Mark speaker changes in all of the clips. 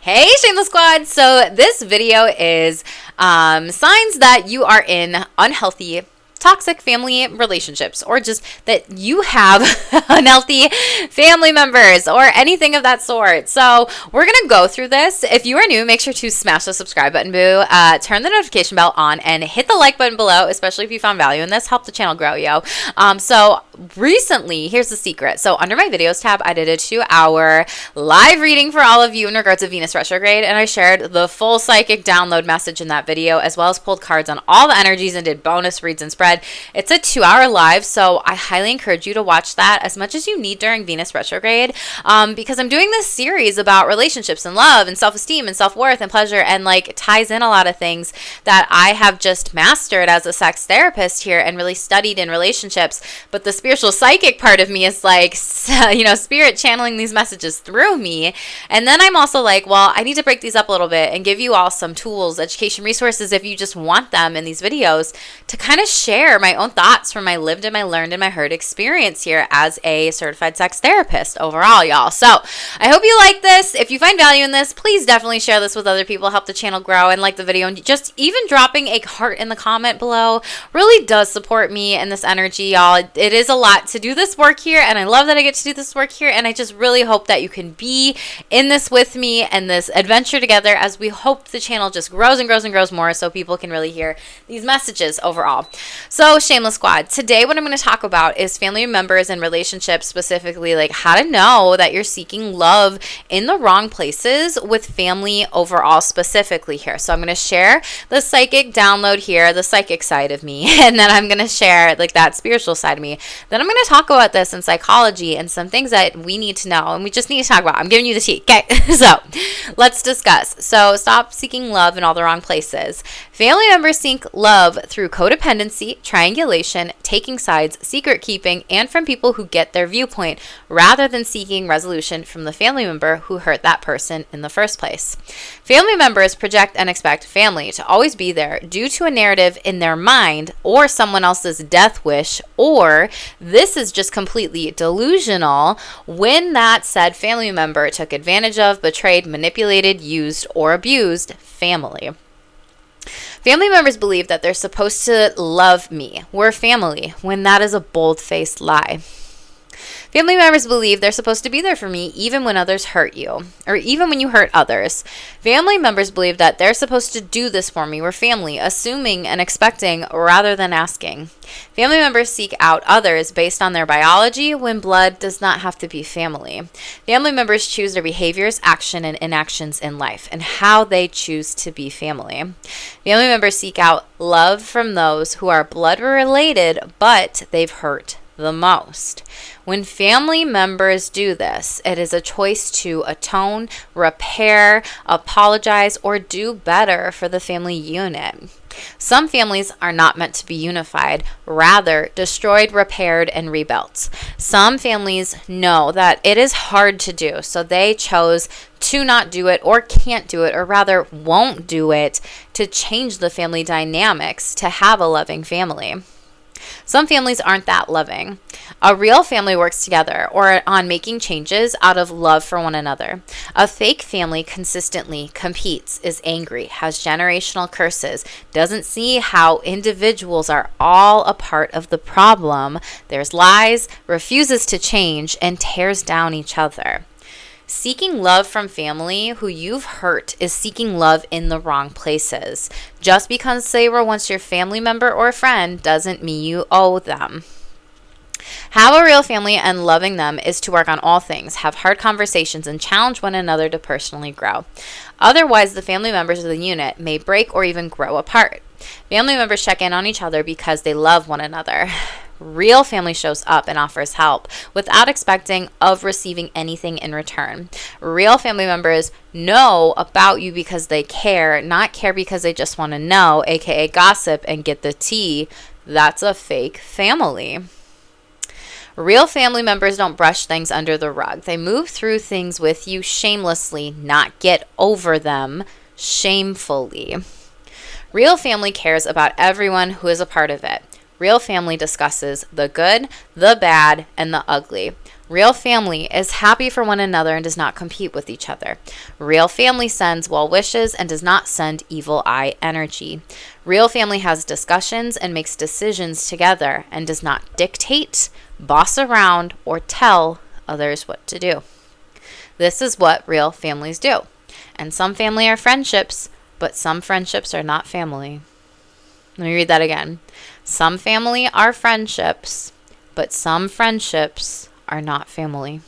Speaker 1: Hey, Shameless Squad! So this video is signs that you are in unhealthy, toxic family relationships, or just that you have unhealthy family members or anything of that sort. So we're going to go through this. If you are new, make sure to smash the subscribe button, boo. Turn the notification bell on and hit the like button below, especially if you found value in this. Help the channel grow, yo. So recently, here's the secret. So under my videos tab, I did a 2-hour live reading for all of you in regards to Venus retrograde, and I shared the full psychic download message in that video, as well as pulled cards on all the energies and did bonus reads and spread. It's a 2-hour live, so I highly encourage you to watch that as much as you need during Venus retrograde, because I'm doing this series about relationships and love and self-esteem and self-worth and pleasure, and like ties in a lot of things that I have just mastered as a sex therapist here and really studied in relationships. But the spiritual psychic part of me is like, you know, spirit channeling these messages through me. And then I'm also like, well, I need to break these up a little bit and give you all some tools, education, resources, if you just want them in these videos, to kind of share my own thoughts from my lived and my learned and my heard experience here as a certified sex therapist overall, y'all. So I hope you like this. If you find value in this, please definitely share this with other people, help the channel grow, and like the video. And just even dropping a heart in the comment below really does support me and this energy, y'all. It is a lot to do this work here, and I love that I get to do this work here, and I just really hope that you can be in this with me and this adventure together as we hope the channel just grows and grows and grows more so people can really hear these messages overall. So Shameless Squad, today what I'm going to talk about is family members and relationships, specifically like how to know that you're seeking love in the wrong places with family overall specifically here. So I'm going to share the psychic download here, the psychic side of me, and then I'm going to share like that spiritual side of me. Then I'm going to talk about this in psychology and some things that we need to know and we just need to talk about. I'm giving you the tea. Okay, so let's discuss. So stop seeking love in all the wrong places. Family members seek love through codependency, triangulation, taking sides, secret keeping, and from people who get their viewpoint, rather than seeking resolution from the family member who hurt that person in the first place. Family members project and expect family to always be there due to a narrative in their mind or someone else's death wish, or this is just completely delusional when that said family member took advantage of, betrayed, manipulated, used, or abused family. Family members believe that they're supposed to love me. We're family, when that is a bold-faced lie. Family members believe they're supposed to be there for me even when others hurt you, or even when you hurt others. Family members believe that they're supposed to do this for me. We're family, assuming and expecting rather than asking. Family members seek out others based on their biology when blood does not have to be family. Family members choose their behaviors, action, and inactions in life and how they choose to be family. Family members seek out love from those who are blood related, but they've hurt the most. When family members do this, it is a choice to atone, repair, apologize, or do better for the family unit. Some families are not meant to be unified, rather destroyed, repaired, and rebuilt. Some families know that it is hard to do, so they chose to not do it or can't do it, or rather won't do it, to change the family dynamics to have a loving family. Some families aren't that loving. A real family works together or on making changes out of love for one another. A fake family consistently competes, is angry, has generational curses, doesn't see how individuals are all a part of the problem. There's lies, refuses to change, and tears down each other. Seeking love from family who you've hurt is seeking love in the wrong places. Just because they were once your family member or friend doesn't mean you owe them. Have a real family, and loving them is to work on all things, have hard conversations, and challenge one another to personally grow. Otherwise, the family members of the unit may break or even grow apart. Family members check in on each other because they love one another. Real family shows up and offers help without expecting of receiving anything in return. Real family members know about you because they care, not care because they just want to know, aka gossip and get the tea. That's a fake family. Real family members don't brush things under the rug. They move through things with you shamelessly, not get over them shamefully. Real family cares about everyone who is a part of it. Real family discusses the good, the bad, and the ugly. Real family is happy for one another and does not compete with each other. Real family sends well wishes and does not send evil eye energy. Real family has discussions and makes decisions together and does not dictate, boss around, or tell others what to do. This is what real families do. And some family are friendships, but some friendships are not family. Let me read that again. Some family are friendships, but some friendships are not family.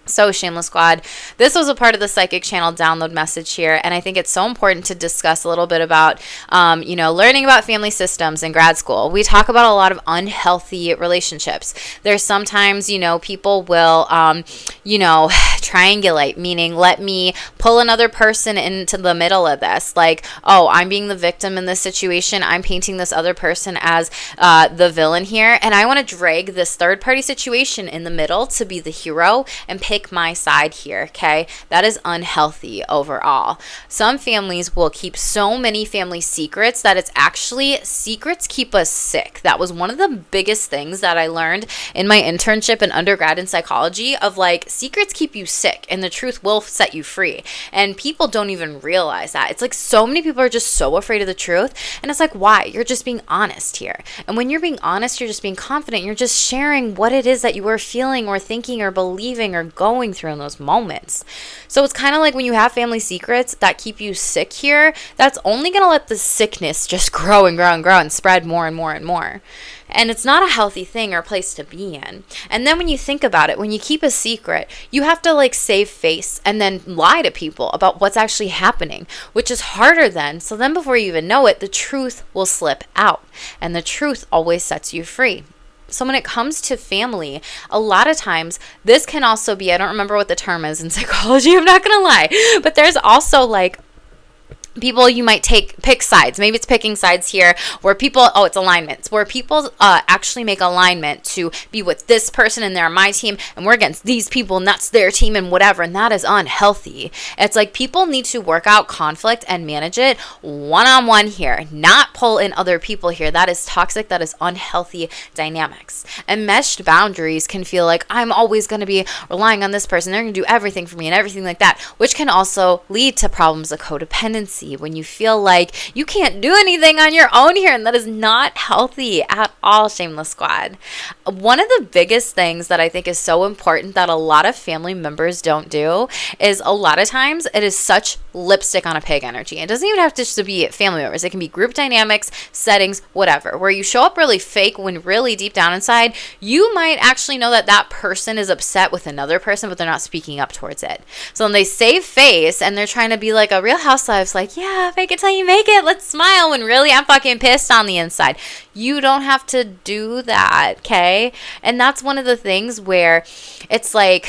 Speaker 1: So, Shameless Squad, this was a part of the Psychic Channel download message here, and I think it's so important to discuss a little bit about, learning about family systems in grad school. We talk about a lot of unhealthy relationships. There's sometimes, people will, triangulate, meaning let me pull another person into the middle of this. Like, oh, I'm being the victim in this situation. I'm painting this other person as the villain here, and I want to drag this third-party situation in the middle to be the hero and pick my side here, okay? That is unhealthy overall. Some families will keep so many family secrets that it's actually, secrets keep us sick. That was one of the biggest things that I learned in my internship and undergrad in psychology of like, secrets keep you sick and the truth will set you free. And people don't even realize that. It's like so many people are just so afraid of the truth. And it's like, why? You're just being honest here. And when you're being honest, you're just being confident. You're just sharing what it is that you are feeling or thinking or believing or going through in those moments. So it's kind of like when you have family secrets that keep you sick here, that's only going to let the sickness just grow and grow and grow and spread more and more and more. And it's not a healthy thing or place to be in. And then when you think about it, when you keep a secret, you have to like save face and then lie to people about what's actually happening, which is harder then. So then before you even know it, the truth will slip out. And the truth always sets you free. So when it comes to family, a lot of times this can also be, I don't remember what the term is in psychology, I'm not going to lie, but there's also like people you might pick sides. Maybe it's picking sides here where people, it's alignments, where people actually make alignment to be with this person and they're my team and we're against these people and that's their team and whatever. And that is unhealthy. It's like people need to work out conflict and manage it one-on-one here, not pull in other people here. That is toxic. That is unhealthy dynamics. And meshed boundaries can feel like I'm always going to be relying on this person. They're going to do everything for me and everything like that, which can also lead to problems of codependency when you feel like you can't do anything on your own here, and that is not healthy at all, Shameless Squad. One of the biggest things that I think is so important that a lot of family members don't do is a lot of times it is such lipstick on a pig energy. It doesn't even have to just be family members. It can be group dynamics, settings, whatever, where you show up really fake when really deep down inside, you might actually know that that person is upset with another person, but they're not speaking up towards it. So when they save face and they're trying to be like a Real Housewives, like, yeah, fake it till you make it. Let's smile when really I'm fucking pissed on the inside. You don't have to do that, okay? And that's one of the things where it's like,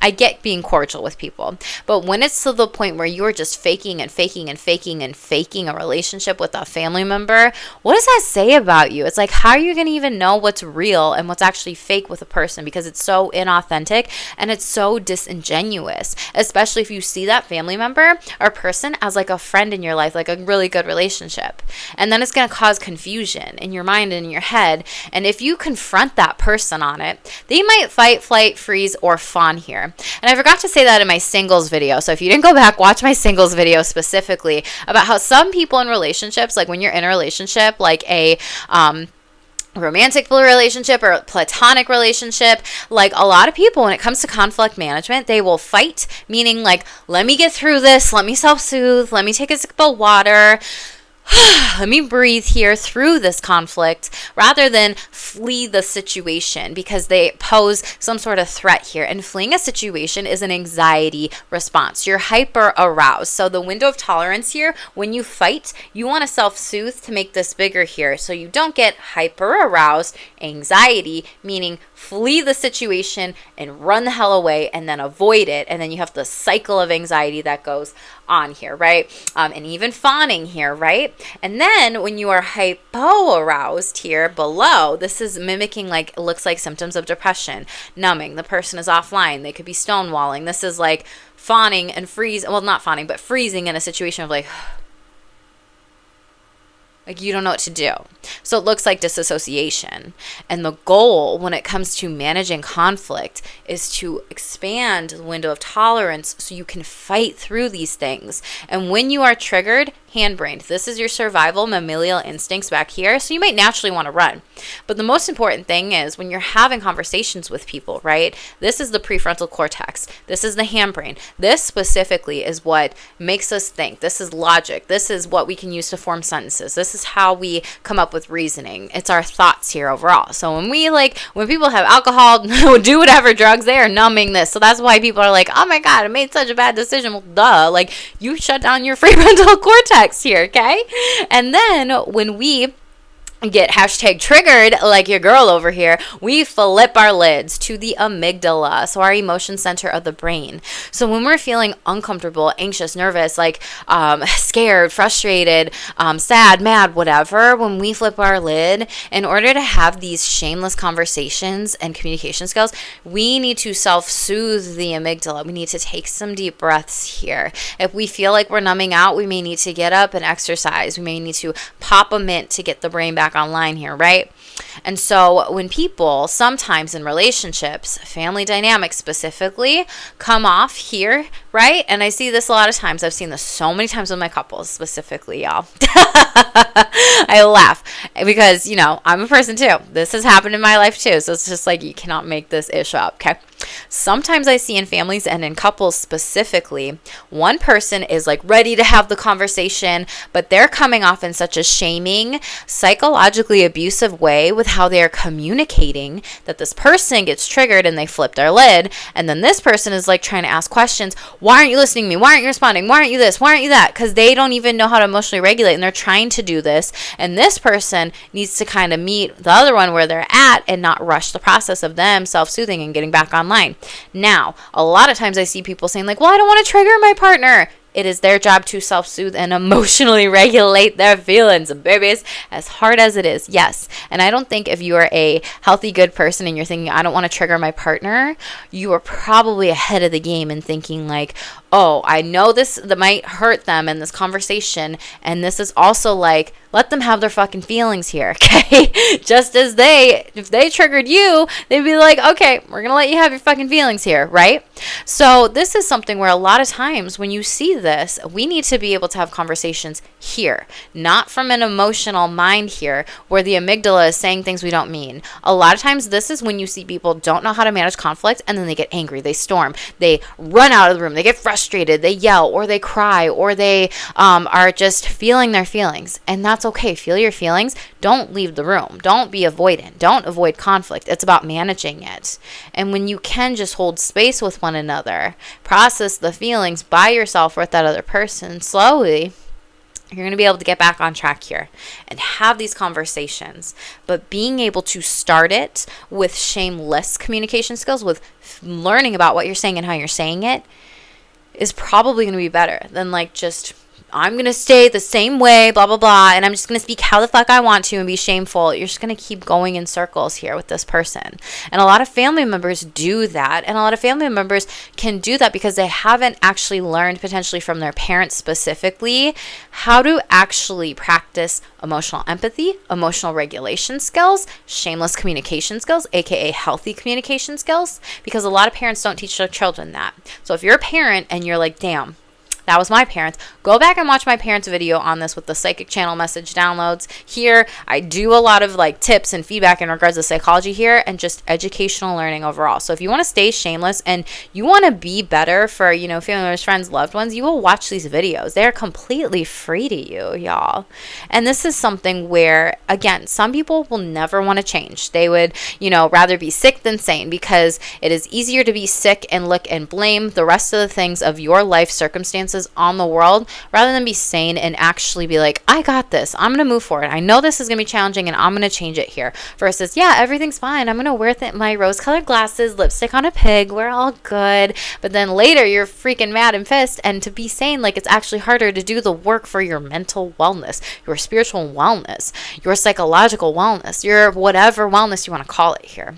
Speaker 1: I get being cordial with people, but when it's to the point where you're just faking and faking and faking and faking a relationship with a family member, what does that say about you? It's like, how are you going to even know what's real and what's actually fake with a person? Because it's so inauthentic and it's so disingenuous, especially if you see that family member or person as like a friend in your life, like a really good relationship. And then it's going to cause confusion in your mind and in your head. And if you confront that person on it, they might fight, flight, freeze, or fawn here. And I forgot to say that in my singles video. So if you didn't go back, watch my singles video specifically about how some people in relationships, like when you're in a relationship, like a romantic relationship or platonic relationship, like a lot of people, when it comes to conflict management, they will fight, meaning like, let me get through this, let me self-soothe, let me take a sip of water, let me breathe here through this conflict rather than flee the situation because they pose some sort of threat here. And fleeing a situation is an anxiety response. You're hyper aroused. So the window of tolerance here, when you fight, you want to self-soothe to make this bigger here so you don't get hyper aroused anxiety, meaning flee the situation and run the hell away and then avoid it. And then you have the cycle of anxiety that goes on here, right? And even fawning here, right? And then when you are hypo aroused here below, this is mimicking like, it looks like symptoms of depression, numbing, the person is offline, they could be stonewalling. This is like fawning and freeze, well, not fawning, but freezing in a situation of like, Like you don't know what to do. So it looks like disassociation. And the goal when it comes to managing conflict is to expand the window of tolerance so you can fight through these things. And when you are triggered, hand-brained, this is your survival mammalian instincts back here. So you might naturally want to run. But the most important thing is when you're having conversations with people, right? This is the prefrontal cortex. This is the hand-brain. This specifically is what makes us think. This is logic. This is what we can use to form sentences. This is how we come up with reasoning. It's our thoughts here overall. So when people have alcohol, do whatever drugs, they are numbing this. So that's why people are like, oh my God, I made such a bad decision. Well, duh. Like you shut down your prefrontal cortex here, okay? And then when we get hashtag triggered like your girl over here, we flip our lids to the amygdala, so our emotion center of the brain. So when we're feeling uncomfortable, anxious, nervous, like scared, frustrated, sad, mad, whatever, when we flip our lid, in order to have these shameless conversations and communication skills, we need to self-soothe the amygdala. We need to take some deep breaths here. If we feel like we're numbing out, we may need to get up and exercise. We may need to pop a mint to get the brain back online here, right? And so when people sometimes in relationships, family dynamics specifically, come off here, right? And I see this a lot of times. I've seen this so many times with my couples specifically, y'all. I laugh because, I'm a person too. This has happened in my life too. So it's just like, you cannot make this ish up, okay? Sometimes I see in families and in couples specifically, one person is like ready to have the conversation, but they're coming off in such a shaming, psychologically abusive way with how they are communicating that this person gets triggered and they flip their lid. And then this person is like trying to ask questions. Why aren't you listening to me? Why aren't you responding? Why aren't you this? Why aren't you that? Because they don't even know how to emotionally regulate and they're trying to do this. And this person needs to kind of meet the other one where they're at and not rush the process of them self-soothing and getting back online. Now, a lot of times I see people saying like, well, I don't want to trigger my partner. It is their job to self-soothe and emotionally regulate their feelings, babies, as hard as it is. Yes. And I don't think if you are a healthy, good person and you're thinking, I don't want to trigger my partner, you are probably ahead of the game and thinking like, oh, I know that might hurt them in this conversation. And this is also like, let them have their fucking feelings here, okay? Just as if they triggered you, they'd be like, okay, we're going to let you have your fucking feelings here, right? So this is something where a lot of times when you see this, we need to be able to have conversations here, not from an emotional mind here where the amygdala is saying things we don't mean. A lot of times this is when you see people don't know how to manage conflict and then they get angry, they storm, they run out of the room, they get frustrated, they yell or they cry or they are just feeling their feelings. And that's okay. Feel your feelings. Don't leave the room. Don't be avoidant. Don't avoid conflict. It's about managing it. And when you can just hold space with one another, process the feelings by yourself or with that other person slowly, you're going to be able to get back on track here and have these conversations. But being able to start it with shameless communication skills, with learning about what you're saying and how you're saying it, is probably going to be better than like just, I'm going to stay the same way, blah, blah, blah, and I'm just going to speak how the fuck I want to and be shameful. You're just going to keep going in circles here with this person. And a lot of family members do that. And a lot of family members can do that because they haven't actually learned, potentially from their parents specifically, how to actually practice emotional empathy, emotional regulation skills, shameless communication skills, aka healthy communication skills, because a lot of parents don't teach their children that. So if you're a parent and you're like, damn, that was my parents, go back and watch my parents' video on this with the psychic channel message downloads. Here, I do a lot of like tips and feedback in regards to psychology here and just educational learning overall. So if you want to stay shameless and you want to be better for, family members, friends, loved ones, you will watch these videos. They're completely free to you, y'all. And this is something where, again, some people will never want to change. They would, rather be sick than sane because it is easier to be sick and look and blame the rest of the things of your life circumstances on the world rather than be sane and actually be like, I got this. I'm going to move forward. I know this is going to be challenging and I'm going to change it here. Versus, yeah, everything's fine. I'm going to wear my rose-colored glasses, lipstick on a pig. We're all good. But then later you're freaking mad and pissed. And to be sane, like it's actually harder to do the work for your mental wellness, your spiritual wellness, your psychological wellness, your whatever wellness you want to call it here.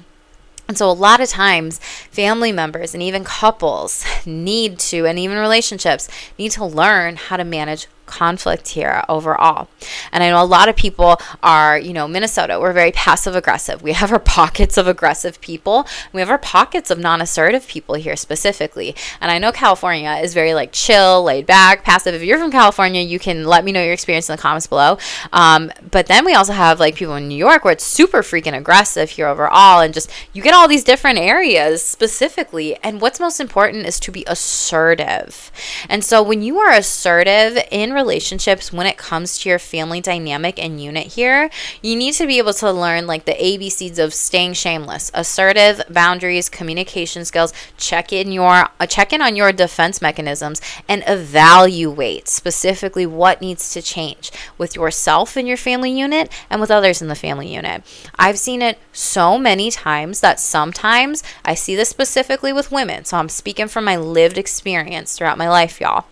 Speaker 1: And so a lot of times family members and even couples need to, and even relationships need to learn how to manage conflict here overall. And I know a lot of people are, Minnesota, we're very passive aggressive. We have our pockets of aggressive people. We have our pockets of non-assertive people here specifically. And I know California is very like chill, laid back, passive. If you're from California, you can let me know your experience in the comments below. But then we also have like people in New York where it's super freaking aggressive here overall. And just, you get all these different areas specifically. And what's most important is to be assertive. And so when you are assertive in relationships, when it comes to your family dynamic and unit here, you need to be able to learn like the ABCs of staying shameless: assertive, boundaries, communication skills, check in on your defense mechanisms, and evaluate specifically what needs to change with yourself in your family unit and with others in the family unit. I've seen it so many times that sometimes I see this specifically with women. So I'm speaking from my lived experience throughout my life, y'all.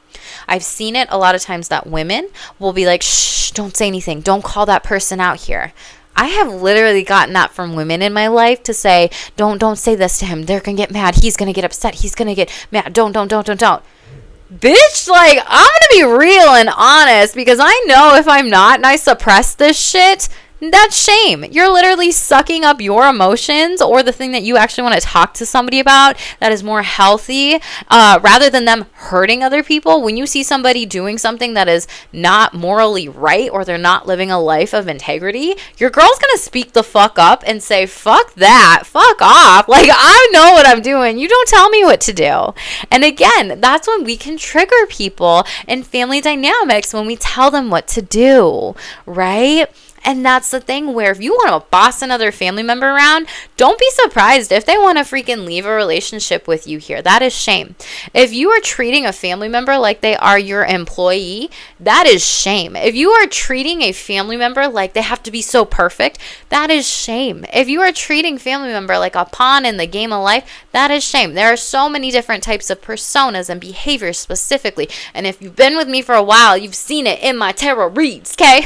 Speaker 1: I've seen it a lot of times that women will be like, shh, don't say anything. Don't call that person out here. I have literally gotten that from women in my life to say, don't say this to him. They're going to get mad. He's going to get upset. He's going to get mad. Don't. Bitch, like, I'm going to be real and honest, because I know if I'm not and I suppress this shit, that's shame. You're literally sucking up your emotions or the thing that you actually want to talk to somebody about that is more healthy, rather than them hurting other people. When you see somebody doing something that is not morally right, or they're not living a life of integrity, your girl's going to speak the fuck up and say, fuck that, fuck off. Like, I know what I'm doing. You don't tell me what to do. And again, that's when we can trigger people in family dynamics, when we tell them what to do, right? And that's the thing where if you want to boss another family member around, don't be surprised if they want to freaking leave a relationship with you here. That is shame. If you are treating a family member like they are your employee, that is shame. If you are treating a family member like they have to be so perfect, that is shame. If you are treating family member like a pawn in the game of life, that is shame. There are so many different types of personas and behaviors specifically. And if you've been with me for a while, you've seen it in my tarot reads, okay?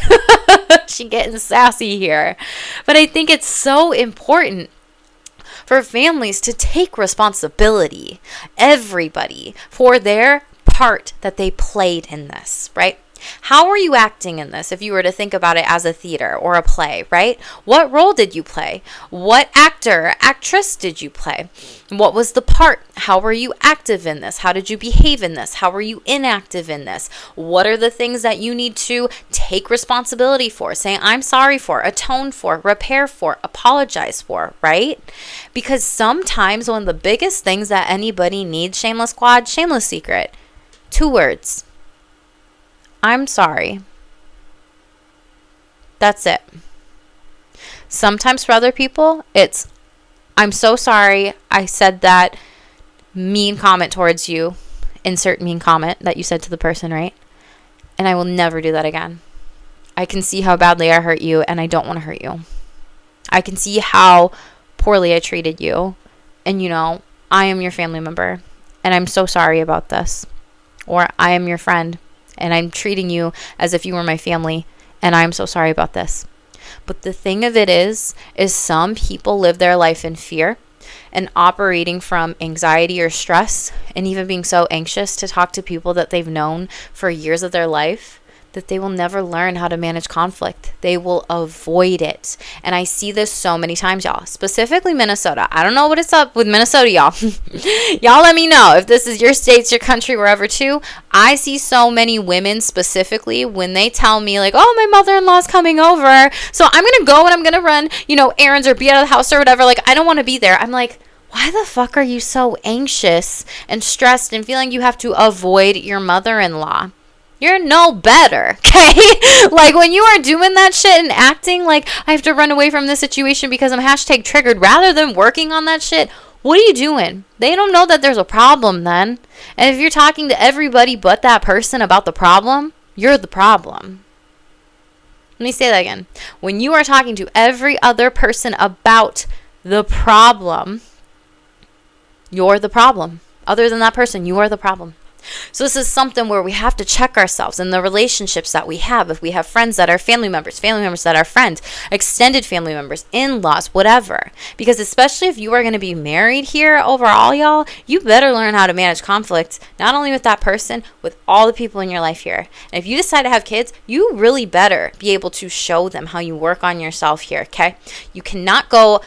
Speaker 1: She getting sassy here. But I think it's so important for families to take responsibility, everybody, for their part that they played in this, right? How are you acting in this if you were to think about it as a theater or a play, right? What role did you play? What actor, actress did you play? What was the part? How were you active in this? How did you behave in this? How were you inactive in this? What are the things that you need to take responsibility for, say I'm sorry for, atone for, repair for, apologize for, right? Because sometimes one of the biggest things that anybody needs, Shameless Squad, shameless secret, 2 words. I'm sorry. That's it. Sometimes for other people, it's, I'm so sorry I said that mean comment towards you. Insert mean comment that you said to the person, right? And I will never do that again. I can see how badly I hurt you, and I don't want to hurt you. I can see how poorly I treated you. And I am your family member, and I'm so sorry about this. Or I am your friend, and I'm treating you as if you were my family, and I'm so sorry about this. But the thing of it is some people live their life in fear and operating from anxiety or stress, and even being so anxious to talk to people that they've known for years of their life, that they will never learn how to manage conflict. They will avoid it. And I see this so many times, y'all. Specifically Minnesota. I don't know what it's up with Minnesota, y'all. Y'all let me know if this is your states, your country, wherever too. I see so many women specifically when they tell me like, oh, my mother-in-law's coming over, so I'm going to go and I'm going to run, errands or be out of the house or whatever. Like, I don't want to be there. I'm like, why the fuck are you so anxious and stressed and feeling you have to avoid your mother-in-law? You're no better, okay? Like, when you are doing that shit and acting like I have to run away from this situation because I'm hashtag triggered, rather than working on that shit, what are you doing? They don't know that there's a problem then. And if you're talking to everybody but that person about the problem, you're the problem. Let me say that again. When you are talking to every other person about the problem, you're the problem. Other than that person, you are the problem. So this is something where we have to check ourselves in the relationships that we have. If we have friends that are family members that are friends, extended family members, in-laws, whatever. Because especially if you are going to be married here overall, y'all, you better learn how to manage conflict, not only with that person, with all the people in your life here. And if you decide to have kids, you really better be able to show them how you work on yourself here, okay? You cannot go,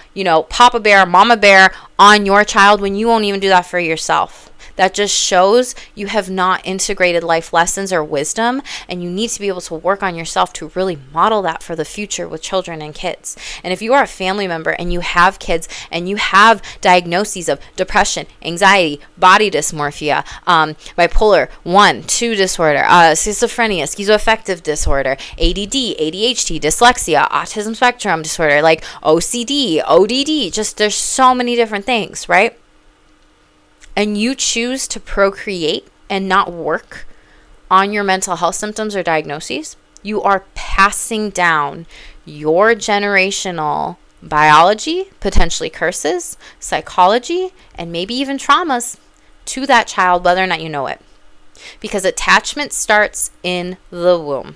Speaker 1: Papa Bear, Mama Bear on your child when you won't even do that for yourself. That just shows you have not integrated life lessons or wisdom, and you need to be able to work on yourself to really model that for the future with children and kids. And if you are a family member and you have kids and you have diagnoses of depression, anxiety, body dysmorphia, bipolar 1, 2 disorder, schizophrenia, schizoaffective disorder, ADD, ADHD, dyslexia, autism spectrum disorder, like OCD, ODD, just there's so many different things, right? And you choose to procreate and not work on your mental health symptoms or diagnoses, you are passing down your generational biology, potentially curses, psychology, and maybe even traumas to that child, whether or not you know it. Because attachment starts in the womb.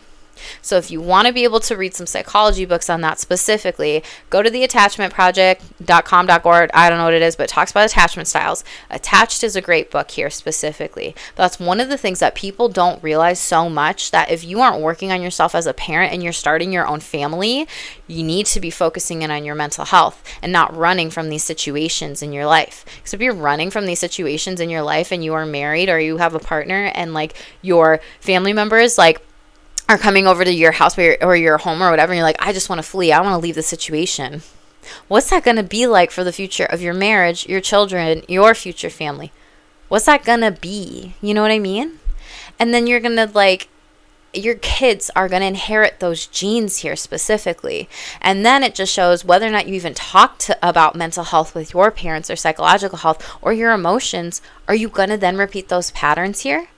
Speaker 1: So if you want to be able to read some psychology books on that specifically, go to theattachmentproject.com.org. I don't know what it is, but it talks about attachment styles. Attached is a great book here specifically. That's one of the things that people don't realize so much, that if you aren't working on yourself as a parent and you're starting your own family, you need to be focusing in on your mental health and not running from these situations in your life. Because if you're running from these situations in your life and you are married or you have a partner and like your family members are coming over to your house or your home or whatever, and you're like, I just want to flee. I want to leave the situation. What's that going to be like for the future of your marriage, your children, your future family? What's that going to be? You know what I mean? And then you're going to your kids are going to inherit those genes here specifically. And then it just shows whether or not you even talked about mental health with your parents or psychological health or your emotions. Are you going to then repeat those patterns here?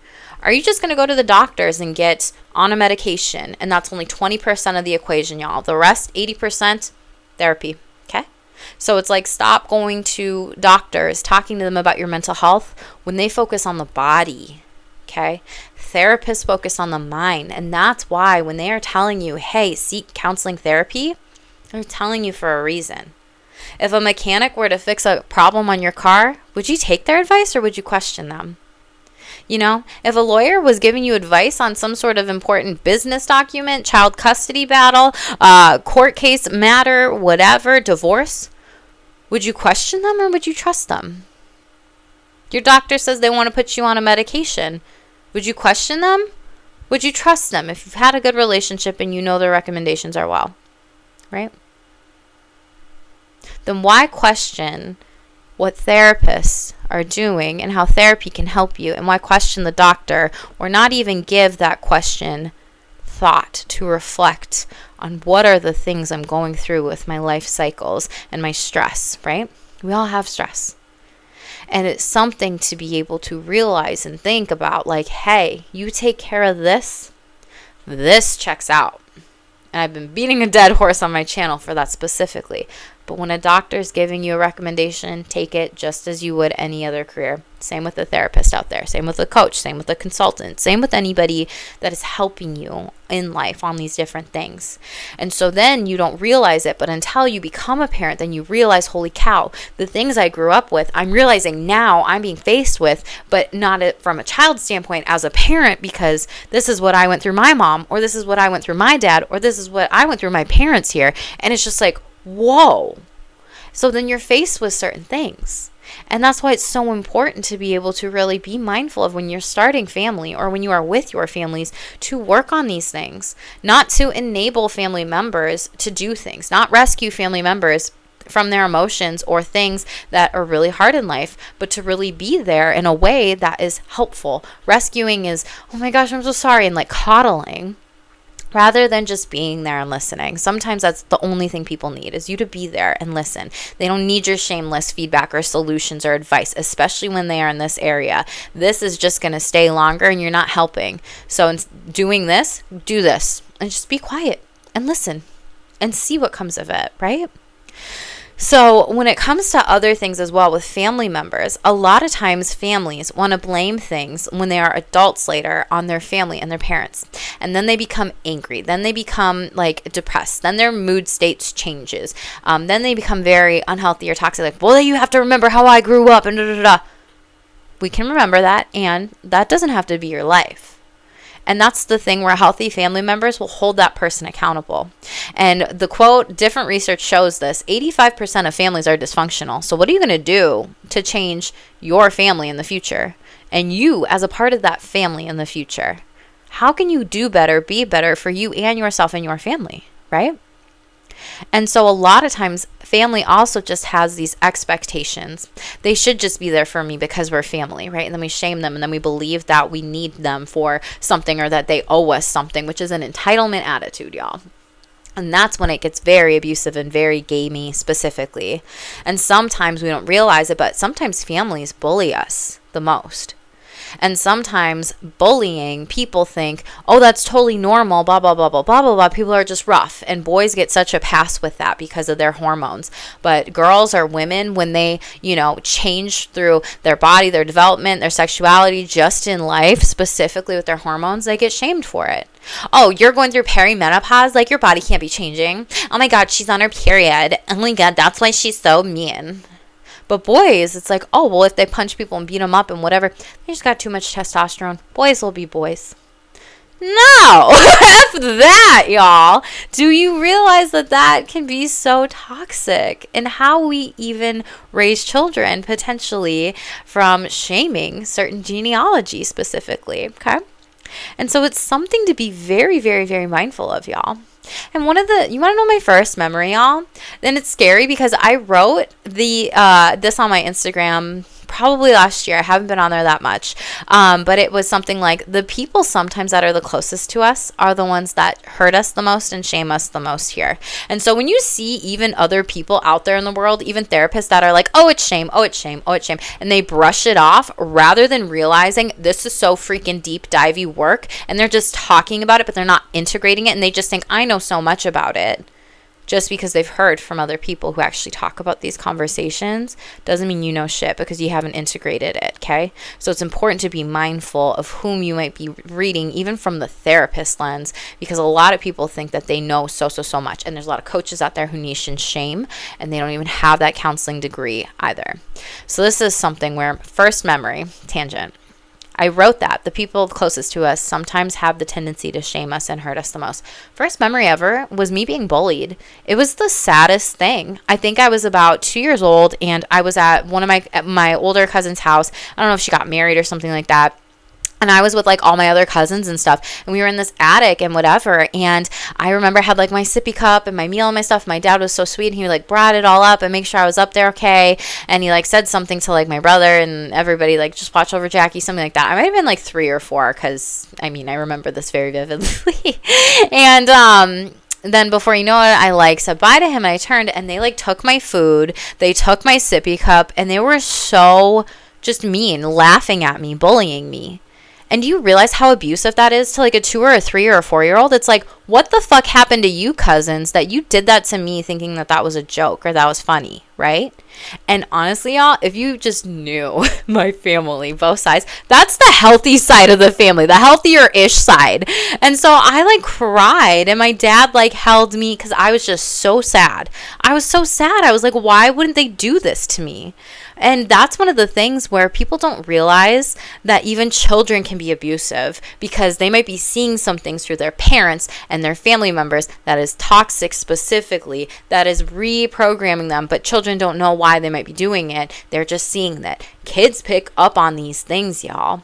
Speaker 1: Are you just going to go to the doctors and get on a medication? And that's only 20% of the equation, y'all. The rest, 80%, therapy. Okay? So it's like, stop going to doctors, talking to them about your mental health when they focus on the body. Okay? Therapists focus on the mind. And that's why when they are telling you, hey, seek counseling therapy, they're telling you for a reason. If a mechanic were to fix a problem on your car, would you take their advice or would you question them? If a lawyer was giving you advice on some sort of important business document, child custody battle, court case matter, whatever, divorce, would you question them or would you trust them? Your doctor says they want to put you on a medication. Would you question them? Would you trust them if you've had a good relationship and you know their recommendations are well? Right? Then why question what therapists are doing and how therapy can help you, and why question the doctor or not even give that question thought to reflect on what are the things I'm going through with my life cycles and my stress, right? We all have stress. And it's something to be able to realize and think about, hey, you take care of this checks out. And I've been beating a dead horse on my channel for that specifically. But when a doctor is giving you a recommendation, take it just as you would any other career. Same with the therapist out there. Same with the coach. Same with the consultant. Same with anybody that is helping you in life on these different things. And so then you don't realize it. But until you become a parent, then you realize, holy cow, the things I grew up with, I'm realizing now I'm being faced with, but not from a child standpoint as a parent, because this is what I went through my mom, or this is what I went through my dad, or this is what I went through my parents here. And it's just like, whoa. So then you're faced with certain things. And that's why it's so important to be able to really be mindful of when you're starting family or when you are with your families, to work on these things, not to enable family members to do things, not rescue family members from their emotions or things that are really hard in life, but to really be there in a way that is helpful. Rescuing is, oh my gosh, I'm so sorry, and coddling, rather than just being there and listening. Sometimes that's the only thing people need, is you to be there and listen. They don't need your shameless feedback or solutions or advice, especially when they are in this area. This is just going to stay longer and you're not helping. So in doing this, do this and just be quiet and listen and see what comes of it, right? So when it comes to other things as well with family members, a lot of times families want to blame things when they are adults later on their family and their parents. And then they become angry. Then they become like depressed. Then their mood states changes. Then they become very unhealthy or toxic. Like, well, you have to remember how I grew up and da da da. We can remember that, and that doesn't have to be your life. And that's the thing where healthy family members will hold that person accountable. And the quote, different research shows this, 85% of families are dysfunctional. So what are you going to do to change your family in the future? And you as a part of that family in the future? How can you do better, be better for you and yourself and your family, right? And so a lot of times family also just has these expectations. They should just be there for me because we're family, right? And then we shame them, and then we believe that we need them for something or that they owe us something, which is an entitlement attitude, y'all. And that's when it gets very abusive and very gamey specifically. And sometimes we don't realize it, but sometimes families bully us the most. And sometimes bullying, people think, oh, that's totally normal, blah, blah, blah, blah, blah, blah, blah. People are just rough. And boys get such a pass with that because of their hormones. But girls or women, when they, change through their body, their development, their sexuality, just in life, specifically with their hormones, they get shamed for it. Oh, you're going through perimenopause? Like, your body can't be changing. Oh my God, she's on her period. Oh my God, that's why she's so mean. But boys, it's like, oh, well, if they punch people and beat them up and whatever, they just got too much testosterone. Boys will be boys. No, F that, y'all. Do you realize that that can be so toxic? And how we even raise children potentially from shaming certain genealogy specifically, okay? And so it's something to be very, very, very mindful of, y'all. And you want to know my first memory, y'all? Then it's scary because I wrote this on my Instagram probably last year. I haven't been on there that much. But it was something like, the people sometimes that are the closest to us are the ones that hurt us the most and shame us the most here. And so when you see even other people out there in the world, even therapists that are like, oh, it's shame, oh, it's shame, oh, it's shame, and they brush it off rather than realizing this is so freaking deep divey work, and they're just talking about it, but they're not integrating it, and they just think, I know so much about it. Just because they've heard from other people who actually talk about these conversations doesn't mean you know shit because you haven't integrated it, okay? So it's important to be mindful of whom you might be reading, even from the therapist lens, because a lot of people think that they know so much. And there's a lot of coaches out there who niche in shame, and they don't even have that counseling degree either. So this is something where, first memory, tangent. I wrote that the people closest to us sometimes have the tendency to shame us and hurt us the most. First memory ever was me being bullied. It was the saddest thing. I think I was about 2 years old, and I was at one of my older cousin's house. I don't know if she got married or something like that. And I was with like all my other cousins and stuff, and we were in this attic and whatever. And I remember I had like my sippy cup and my meal and my stuff. My dad was so sweet, and he like brought it all up and make sure I was up there okay. And he like said something to like my brother and everybody, like, just watch over Jackie, something like that. I might have been like 3 or 4 because I remember this very vividly. And then before you know it, I like said bye to him, and I turned, and they like took my food, they took my sippy cup, and they were so just mean, laughing at me, bullying me. And do you realize how abusive that is to like a 2 or a 3 or a 4-year-old? It's like, what the fuck happened to you, cousins, that you did that to me thinking that that was a joke or that was funny, right? And honestly, y'all, if you just knew my family, both sides, that's the healthy side of the family, the healthier-ish side. And so I like cried, and my dad like held me because I was just so sad. I was so sad. I was like, why wouldn't they do this to me? And that's one of the things where people don't realize that even children can be abusive because they might be seeing some things through their parents and their family members that is toxic specifically, that is reprogramming them, but children don't know why they might be doing it. They're just seeing that. Kids pick up on these things, y'all.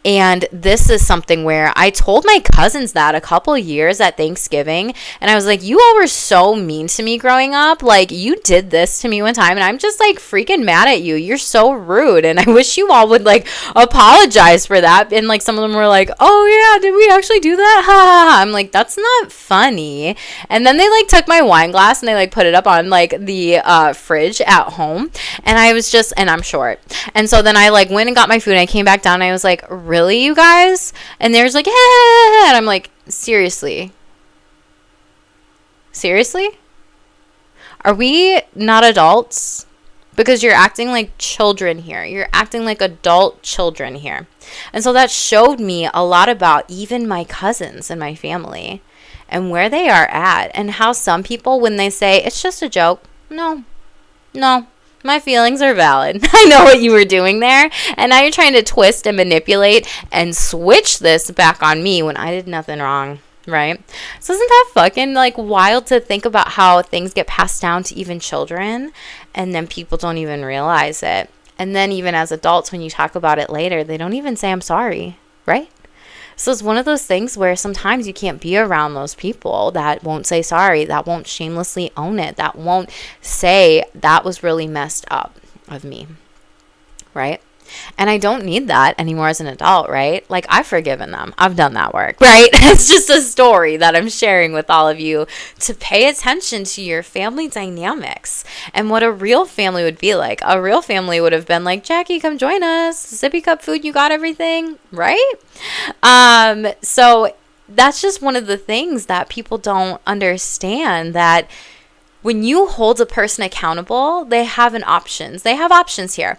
Speaker 1: And this is something where I told my cousins that a couple years at Thanksgiving, and I was like, you all were so mean to me growing up. Like, you did this to me one time, and I'm just like freaking mad at you. You're so rude, and I wish you all would like apologize for that. And like some of them were like, oh yeah, did we actually do that? Ha ha ha. I'm like, that's not funny. And then they like took my wine glass and they like put it up on like the fridge at home, and I was just, and I'm short, and so then I like went and got my food, and I came back down, and I was like, really, you guys? And there's like, hey, and I'm like, seriously? Are we not adults? Because you're acting like children here. You're acting like adult children here. And so that showed me a lot about even my cousins and my family and where they are at, and how some people, when they say it's just a joke, no, my feelings are valid. I know what you were doing there. And now you're trying to twist and manipulate and switch this back on me when I did nothing wrong. Right? So isn't that fucking like wild to think about how things get passed down to even children and then people don't even realize it. And then even as adults, when you talk about it later, they don't even say I'm sorry. Right? So it's one of those things where sometimes you can't be around those people that won't say sorry, that won't shamelessly own it, that won't say that was really messed up of me. Right? And I don't need that anymore as an adult, right? Like, I've forgiven them. I've done that work, right? It's just a story that I'm sharing with all of you to pay attention to your family dynamics and what a real family would be like. A real family would have been like, Jackie, come join us. Sippy cup food, you got everything, right? So that's just one of the things that people don't understand, that when you hold a person accountable, they have options. They have options here.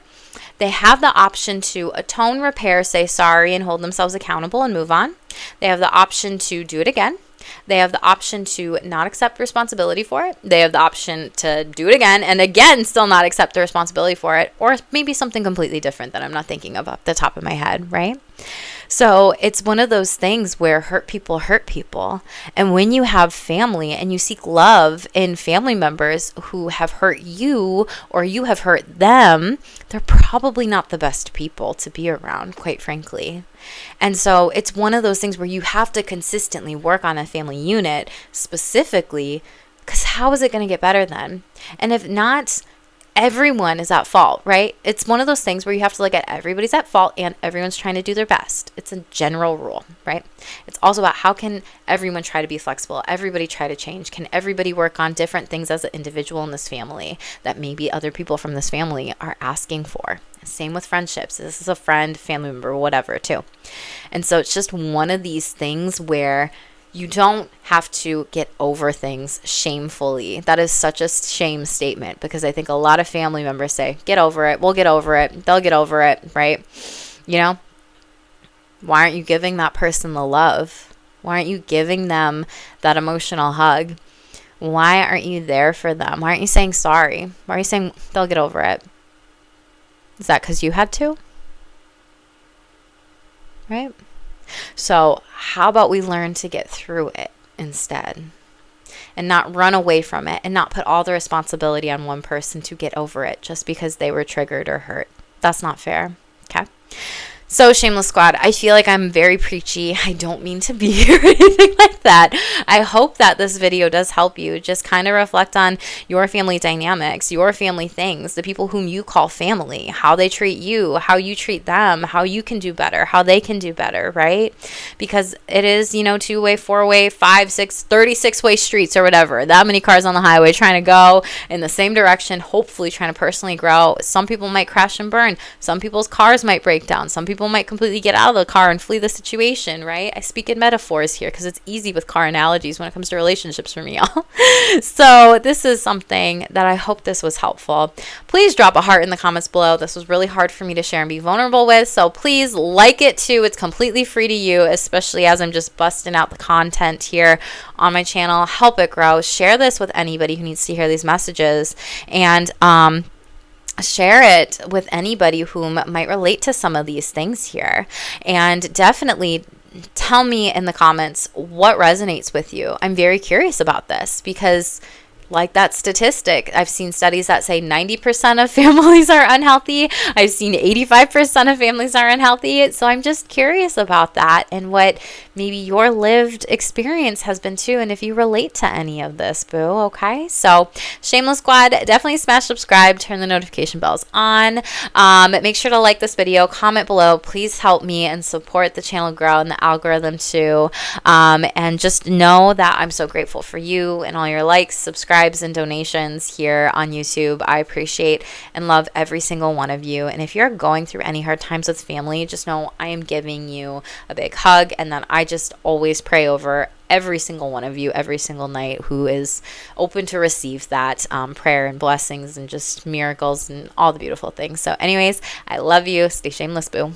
Speaker 1: They have the option to atone, repair, say sorry, and hold themselves accountable and move on. They have the option to do it again. They have the option to not accept responsibility for it. They have the option to do it again and again still not accept the responsibility for it, or maybe something completely different that I'm not thinking of off the top of my head, right? So it's one of those things where hurt people. And when you have family and you seek love in family members who have hurt you or you have hurt them, they're probably not the best people to be around, quite frankly. And so it's one of those things where you have to consistently work on a family unit specifically, because how is it going to get better then? And if not, everyone is at fault, right? It's one of those things where you have to look at everybody's at fault and everyone's trying to do their best. It's a general rule, right? It's also about how can everyone try to be flexible? Everybody try to change? Can everybody work on different things as an individual in this family that maybe other people from this family are asking for? Same with friendships. This is a friend, family member, whatever, too. And so it's just one of these things where you don't have to get over things shamefully. That is such a shame statement, because I think a lot of family members say, get over it, we'll get over it, they'll get over it, right? You know, why aren't you giving that person the love? Why aren't you giving them that emotional hug? Why aren't you there for them? Why aren't you saying sorry? Why are you saying they'll get over it? Is that because you had to? Right? So how about we learn to get through it instead and not run away from it and not put all the responsibility on one person to get over it just because they were triggered or hurt. That's not fair. Okay. So Shameless Squad, I feel like I'm very preachy. I don't mean to be or anything like that. I hope that this video does help you just kind of reflect on your family dynamics, your family things, the people whom you call family, how they treat you, how you treat them, how you can do better, how they can do better, right? Because it is, you know, 2-way, 4-way, 5, 6, 36-way streets or whatever. That many cars on the highway trying to go in the same direction, hopefully trying to personally grow. Some people might crash and burn. Some people's cars might break down. Some people might completely get out of the car and flee the situation, right? I speak in metaphors here because it's easy with car analogies when it comes to relationships for me, y'all. So this is something that I hope this was helpful. Please drop a heart in the comments below. This was really hard for me to share and be vulnerable with, so please like it too. It's completely free to you, especially as I'm just busting out the content here on my channel. Help it grow. Share this with anybody who needs to hear these messages, and share it with anybody who might relate to some of these things here. And definitely tell me in the comments what resonates with you. I'm very curious about this because, like that statistic, I've seen studies that say 90% of families are unhealthy. I've seen 85% of families are unhealthy. So I'm just curious about that and what maybe your lived experience has been too, and if you relate to any of this, boo, okay? So Shameless Squad, definitely smash subscribe, turn the notification bells on. Make sure to like this video, comment below. Please help me and support the channel grow and the algorithm too. And just know that I'm so grateful for you and all your likes, subscribe, subscribes and donations here on YouTube. I appreciate and love every single one of you. And if you're going through any hard times with family, just know I am giving you a big hug, and that I just always pray over every single one of you every single night who is open to receive that prayer and blessings and just miracles and all the beautiful things. So anyways, I love you. Stay shameless, boo.